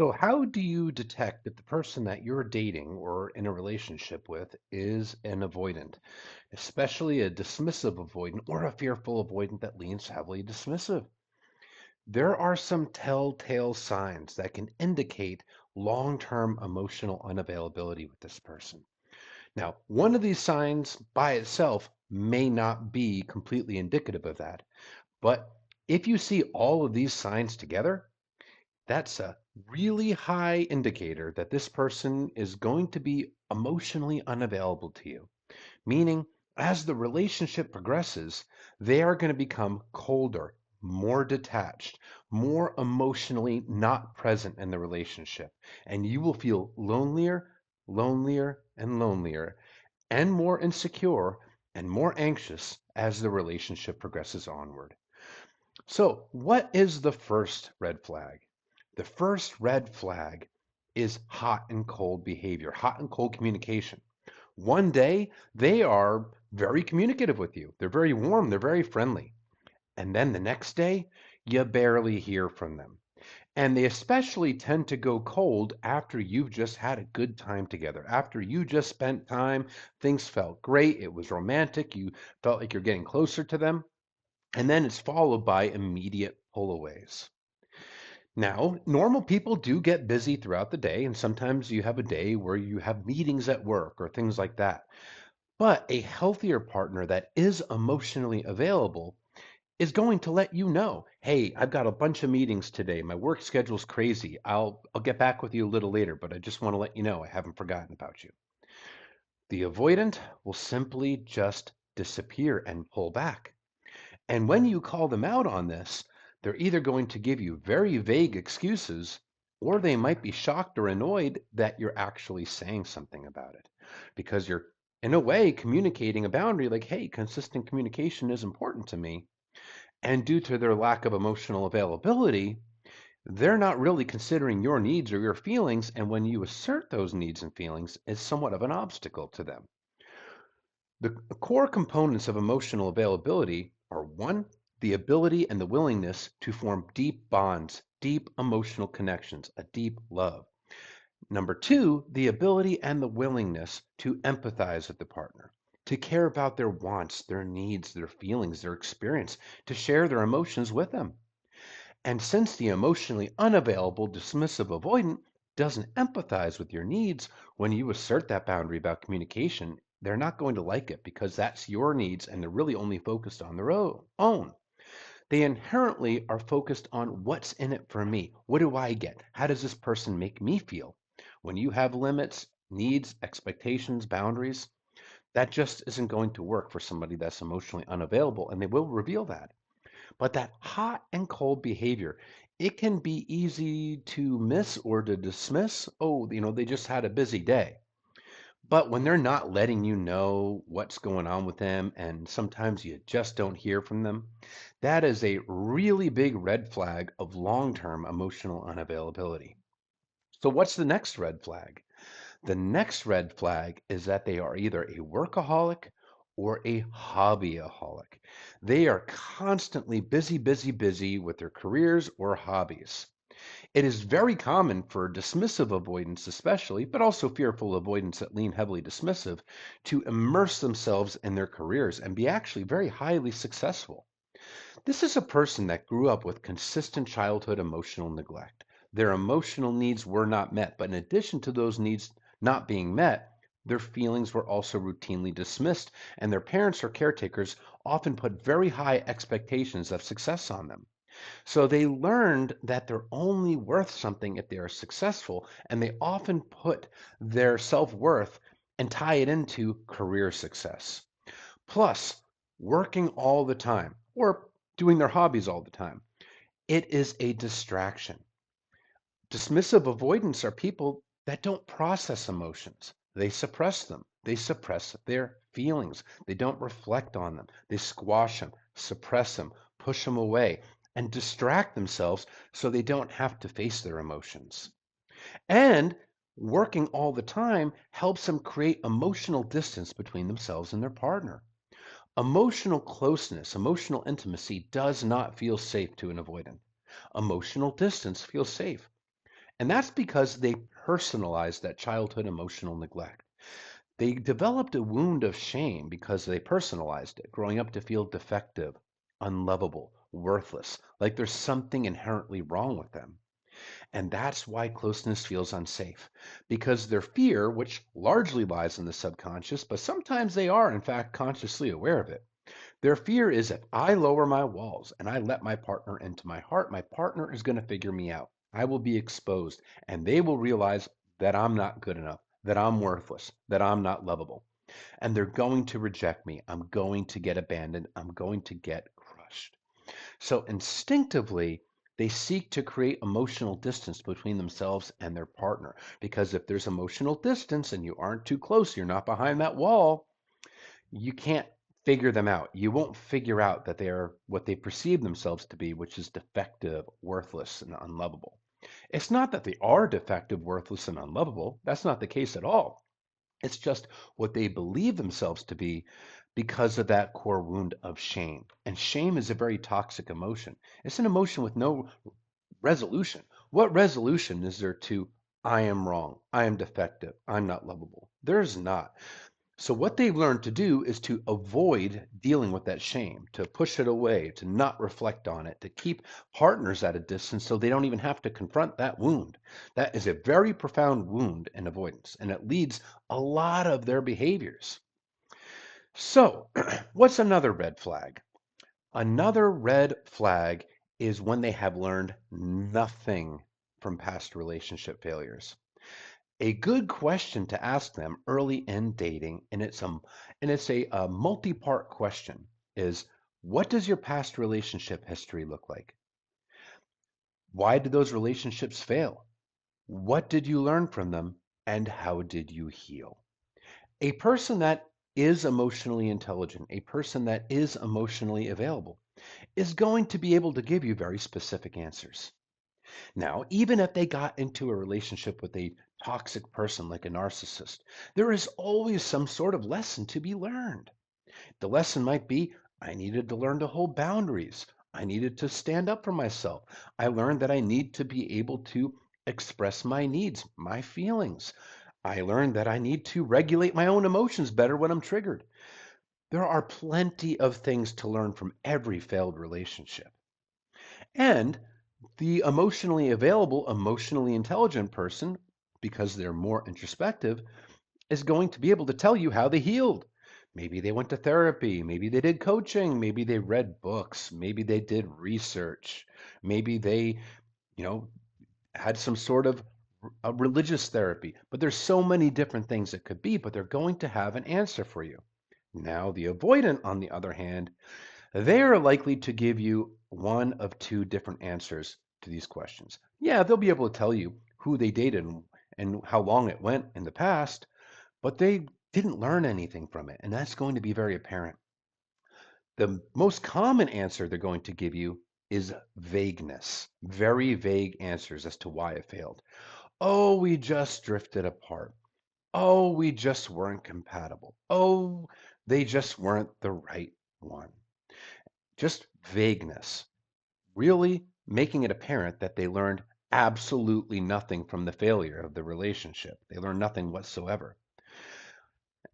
So, how do you detect if the person that you're dating or in a relationship with is an avoidant, especially a dismissive avoidant or a fearful avoidant that leans heavily dismissive? There are some telltale signs that can indicate long term emotional unavailability with this person. Now, one of these signs by itself may not be completely indicative of that, but if you see all of these signs together, that's a really high indicator that this person is going to be emotionally unavailable to you. Meaning, as the relationship progresses, they are going to become colder, more detached, more emotionally not present in the relationship. And you will feel lonelier, lonelier, and lonelier, and more insecure and more anxious as the relationship progresses onward. So, what is the first red flag? The first red flag is hot and cold behavior, hot and cold communication. One day, they are very communicative with you. They're very warm, they're very friendly. And then the next day, you barely hear from them. And they especially tend to go cold after you've just had a good time together. After you just spent time, things felt great, it was romantic, you felt like you're getting closer to them. And then it's followed by immediate pullaways. Now, normal people do get busy throughout the day, and sometimes you have a day where you have meetings at work or things like that. But a healthier partner that is emotionally available is going to let you know, hey, I've got a bunch of meetings today. My work schedule's crazy. I'll get back with you a little later, but I just want to let you know I haven't forgotten about you. The avoidant will simply just disappear and pull back. And when you call them out on this, they're either going to give you very vague excuses or they might be shocked or annoyed that you're actually saying something about it because you're, in a way, communicating a boundary like, hey, consistent communication is important to me. And due to their lack of emotional availability, they're not really considering your needs or your feelings. And when you assert those needs and feelings, it's somewhat of an obstacle to them. The core components of emotional availability are one, the ability and the willingness to form deep bonds, deep emotional connections, a deep love. Number two, the ability and the willingness to empathize with the partner, to care about their wants, their needs, their feelings, their experience, to share their emotions with them. And since the emotionally unavailable, dismissive avoidant doesn't empathize with your needs, when you assert that boundary about communication, they're not going to like it because that's your needs and they're really only focused on their own. They inherently are focused on what's in it for me. What do I get? How does this person make me feel? When you have limits, needs, expectations, boundaries, that just isn't going to work for somebody that's emotionally unavailable, and they will reveal that. But that hot and cold behavior, it can be easy to miss or to dismiss. Oh, they just had a busy day. But when they're not letting you know what's going on with them, and sometimes you just don't hear from them, that is a really big red flag of long term emotional unavailability. So, what's the next red flag? The next red flag is that they are either a workaholic or a hobbyaholic. They are constantly busy, busy, busy with their careers or hobbies. It is very common for dismissive avoidance, especially, but also fearful avoidance that lean heavily dismissive, to immerse themselves in their careers and be actually very highly successful. This is a person that grew up with consistent childhood emotional neglect. Their emotional needs were not met, but in addition to those needs not being met, their feelings were also routinely dismissed, and their parents or caretakers often put very high expectations of success on them. So they learned that they're only worth something if they are successful, and they often put their self worth and tie it into career success. Plus, working all the time or doing their hobbies all the time, it is a distraction. Dismissive avoidance are people that don't process emotions. They suppress them. They suppress their feelings. They don't reflect on them. They squash them, suppress them, push them away, and distract themselves so they don't have to face their emotions. And working all the time helps them create emotional distance between themselves and their partner. Emotional closeness, emotional intimacy does not feel safe to an avoidant. Emotional distance feels safe. And that's because they personalized that childhood emotional neglect. They developed a wound of shame because they personalized it, growing up to feel defective, unlovable, worthless, like there's something inherently wrong with them. And that's why closeness feels unsafe, because their fear, which largely lies in the subconscious, but sometimes they are, in fact, consciously aware of it. Their fear is if I lower my walls and I let my partner into my heart, my partner is going to figure me out. I will be exposed, and they will realize that I'm not good enough, that I'm worthless, that I'm not lovable. And they're going to reject me. I'm going to get abandoned. I'm going to get crushed. So instinctively, they seek to create emotional distance between themselves and their partner. Because if there's emotional distance and you aren't too close, you're not behind that wall, you can't figure them out. You won't figure out that they are what they perceive themselves to be, which is defective, worthless, and unlovable. It's not that they are defective, worthless, and unlovable. That's not the case at all. It's just what they believe themselves to be because of that core wound of shame. And shame is a very toxic emotion. It's an emotion with no resolution. What resolution is there to I am wrong, I am defective, I'm not lovable? There's not. So what they've learned to do is to avoid dealing with that shame, to push it away, to not reflect on it, to keep partners at a distance so they don't even have to confront that wound. That is a very profound wound in avoidance, and it leads a lot of their behaviors. So, what's another red flag? Another red flag is when they have learned nothing from past relationship failures. A good question to ask them early in dating, and it's a multi-part question, is what does your past relationship history look like? Why did those relationships fail? What did you learn from them? And how did you heal? A person that is emotionally intelligent, a person that is emotionally available, is going to be able to give you very specific answers. Now, even if they got into a relationship with a toxic person like a narcissist, there is always some sort of lesson to be learned. The lesson might be I needed to learn to hold boundaries. I needed to stand up for myself. I learned that I need to be able to express my needs, my feelings. I learned that I need to regulate my own emotions better when I'm triggered. There are plenty of things to learn from every failed relationship. And the emotionally available, emotionally intelligent person, because they're more introspective, is going to be able to tell you how they healed. Maybe they went to therapy, maybe they did coaching, maybe they read books, maybe they did research, maybe they, you know, had some sort of a religious therapy. But there's so many different things it could be, but they're going to have an answer for you. Now, the avoidant, on the other hand, they are likely to give you one of two different answers to these questions. Yeah, they'll be able to tell you who they dated and how long it went in the past, but they didn't learn anything from it, and that's going to be very apparent. The most common answer they're going to give you is vagueness, very vague answers as to why it failed. Oh, we just drifted apart. Oh, we just weren't compatible. Oh, they just weren't the right one. Just vagueness, really making it apparent that they learned absolutely nothing from the failure of the relationship. They learned nothing whatsoever.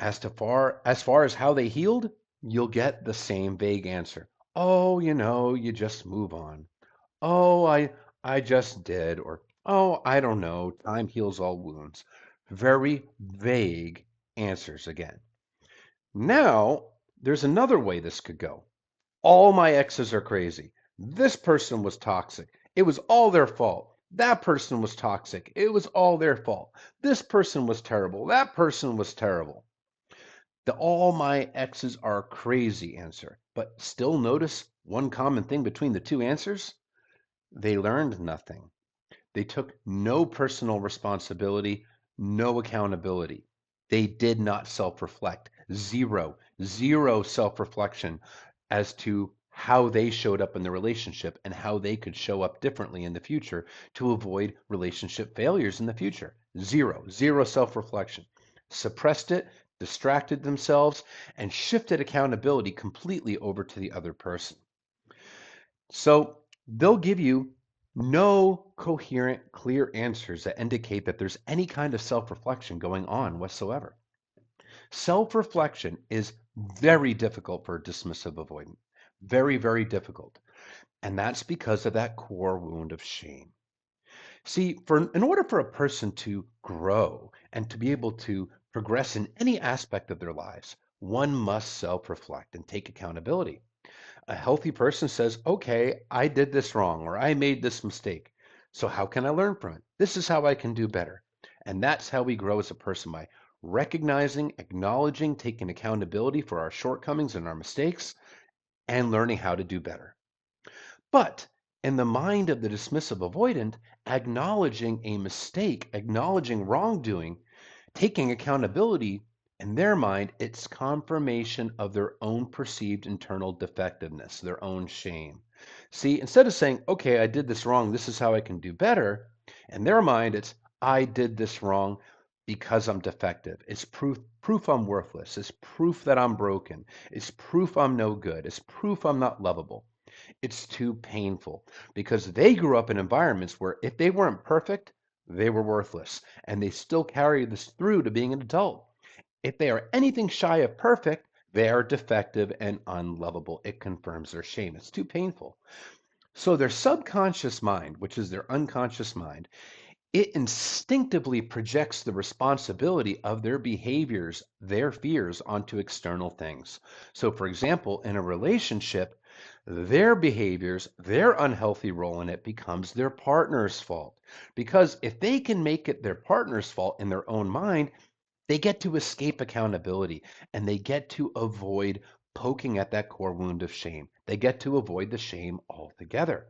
As far as how they healed, you'll get the same vague answer. Oh, you just move on. Oh, I just did, or oh, I don't know, time heals all wounds. Very vague answers again. Now, there's another way this could go. All my exes are crazy. This person was toxic. It was all their fault. That person was toxic. It was all their fault. This person was terrible. That person was terrible. The all my exes are crazy answer. But still notice one common thing between the two answers? They learned nothing. They took no personal responsibility, no accountability. They did not self reflect. Zero self reflection as to how they showed up in the relationship and how they could show up differently in the future to avoid relationship failures in the future. Zero self reflection. Suppressed it, distracted themselves, and shifted accountability completely over to the other person. So they'll give you No coherent, clear answers that indicate that there's any kind of self reflection going on whatsoever. Self reflection is very difficult for a dismissive avoidant. Very, very difficult. And that's because of that core wound of shame. See, in order for a person to grow and to be able to progress in any aspect of their lives, one must self reflect and take accountability. A healthy person says, okay, I did this wrong or I made this mistake. So how can I learn from it? This is how I can do better. And that's how we grow as a person, by recognizing, acknowledging, taking accountability for our shortcomings and our mistakes, and learning how to do better. But in the mind of the dismissive avoidant, acknowledging a mistake, acknowledging wrongdoing, taking accountability, in their mind, it's confirmation of their own perceived internal defectiveness, their own shame. See, instead of saying, okay, I did this wrong, this is how I can do better, in their mind, it's, I did this wrong because I'm defective. It's proof I'm worthless. It's proof that I'm broken. It's proof I'm no good. It's proof I'm not lovable. It's too painful because they grew up in environments where if they weren't perfect, they were worthless, and they still carry this through to being an adult. If they are anything shy of perfect, they are defective and unlovable. It confirms their shame. It's too painful. So their subconscious mind, which is their unconscious mind, it instinctively projects the responsibility of their behaviors, their fears, onto external things. So, for example, in a relationship, their behaviors, their unhealthy role in it becomes their partner's fault. Because if they can make it their partner's fault in their own mind, they get to escape accountability and they get to avoid poking at that core wound of shame. They get to avoid the shame altogether,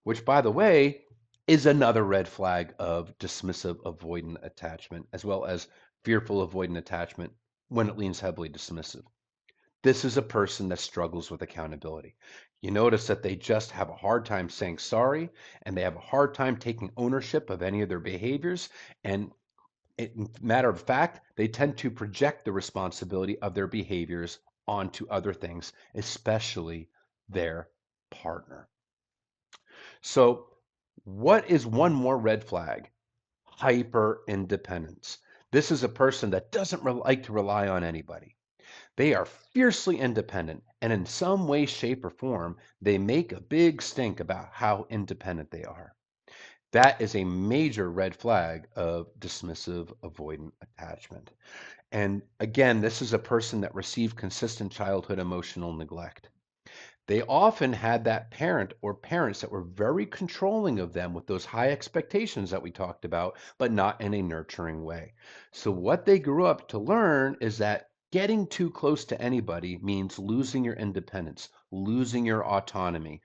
which, by the way, is another red flag of dismissive avoidant attachment, as well as fearful avoidant attachment when it leans heavily dismissive. This is a person that struggles with accountability. You notice that they just have a hard time saying sorry, and they have a hard time taking ownership of any of their behaviors. And matter of fact, they tend to project the responsibility of their behaviors onto other things, especially their partner. So, what is one more red flag? Hyper independence. This is a person that doesn't like to rely on anybody. They are fiercely independent, and in some way, shape, or form, they make a big stink about how independent they are. That is a major red flag of dismissive avoidant attachment. And again, this is a person that received consistent childhood emotional neglect. They often had that parent or parents that were very controlling of them with those high expectations that we talked about, but not in a nurturing way. So, what they grew up to learn is that getting too close to anybody means losing your independence, losing your autonomy,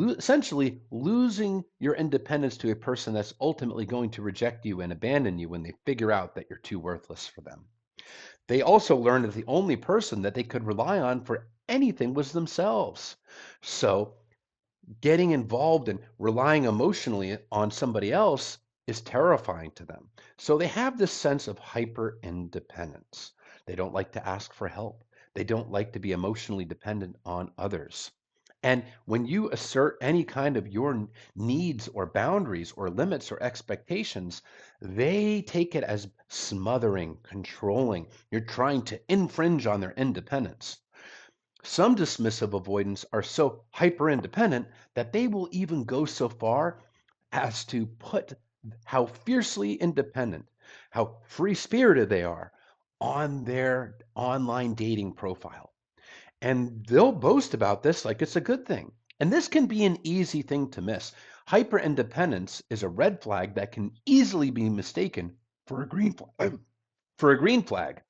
essentially losing your independence to a person that's ultimately going to reject you and abandon you when they figure out that you're too worthless for them. They also learned that the only person that they could rely on for anything was themselves. So, getting involved and relying emotionally on somebody else is terrifying to them. So, they have this sense of hyper independence. They don't like to ask for help, they don't like to be emotionally dependent on others. And when you assert any kind of your needs or boundaries or limits or expectations, they take it as smothering, controlling. You're trying to infringe on their independence. Some dismissive avoidants are so hyper independent that they will even go so far as to put how fiercely independent, how free spirited they are on their online dating profile. And they'll boast about this like it's a good thing. And this can be an easy thing to miss. Hyper independence is a red flag that can easily be mistaken for a green flag. For a green flag.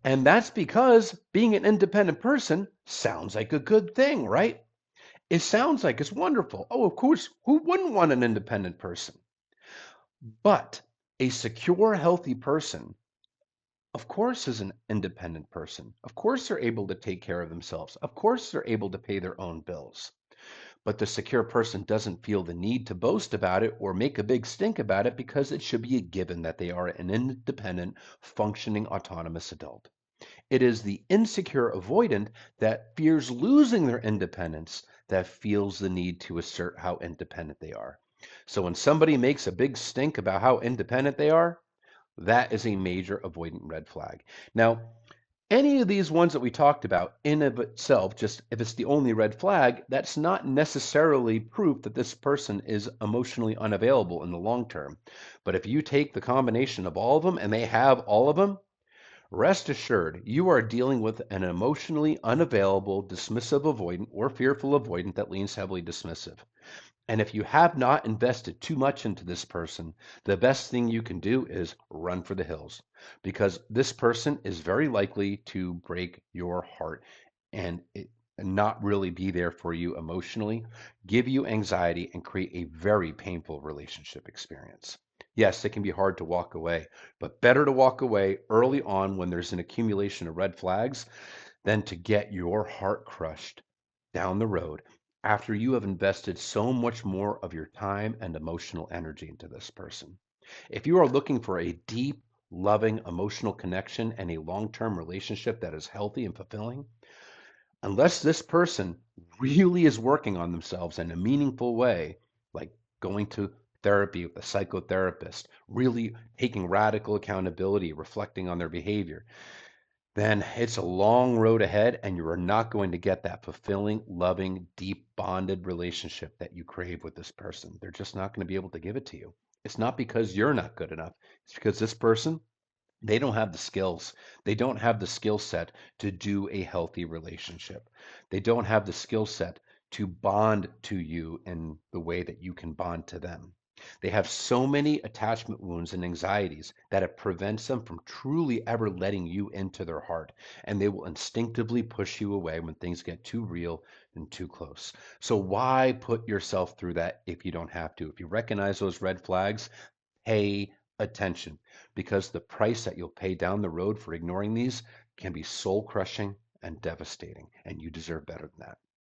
And that's because being an independent person sounds like a good thing, right? It sounds like it's wonderful. Oh, of course, who wouldn't want an independent person? But a secure, healthy person, of course, is an independent person. Of course, they're able to take care of themselves. Of course, they're able to pay their own bills. But the secure person doesn't feel the need to boast about it or make a big stink about it because it should be a given that they are an independent, functioning, autonomous adult. It is the insecure avoidant that fears losing their independence that feels the need to assert how independent they are. So when somebody makes a big stink about how independent they are, that is a major avoidant red flag. Now, any of these ones that we talked about in of itself, just if it's the only red flag, that's not necessarily proof that this person is emotionally unavailable in the long term. But if you take the combination of all of them and they have all of them, rest assured you are dealing with an emotionally unavailable, dismissive avoidant or fearful avoidant that leans heavily dismissive. And if you have not invested too much into this person, the best thing you can do is run for the hills because this person is very likely to break your heart and not really be there for you emotionally, give you anxiety, and create a very painful relationship experience. Yes, it can be hard to walk away, but better to walk away early on when there's an accumulation of red flags than to get your heart crushed down the road after you have invested so much more of your time and emotional energy into this person. If you are looking for a deep, loving, emotional connection and a long term relationship that is healthy and fulfilling, unless this person really is working on themselves in a meaningful way, like going to therapy with a psychotherapist, really taking radical accountability, reflecting on their behavior, then it's a long road ahead and you are not going to get that fulfilling, loving, deep bonded relationship that you crave with this person. They're just not going to be able to give it to you. It's not because you're not good enough. It's because this person, they don't have the skills. They don't have the skill set to do a healthy relationship. They don't have the skill set to bond to you in the way that you can bond to them. They have so many attachment wounds and anxieties that it prevents them from truly ever letting you into their heart. And they will instinctively push you away when things get too real and too close. So, why put yourself through that if you don't have to? If you recognize those red flags, pay attention because the price that you'll pay down the road for ignoring these can be soul crushing and devastating, and you deserve better than that.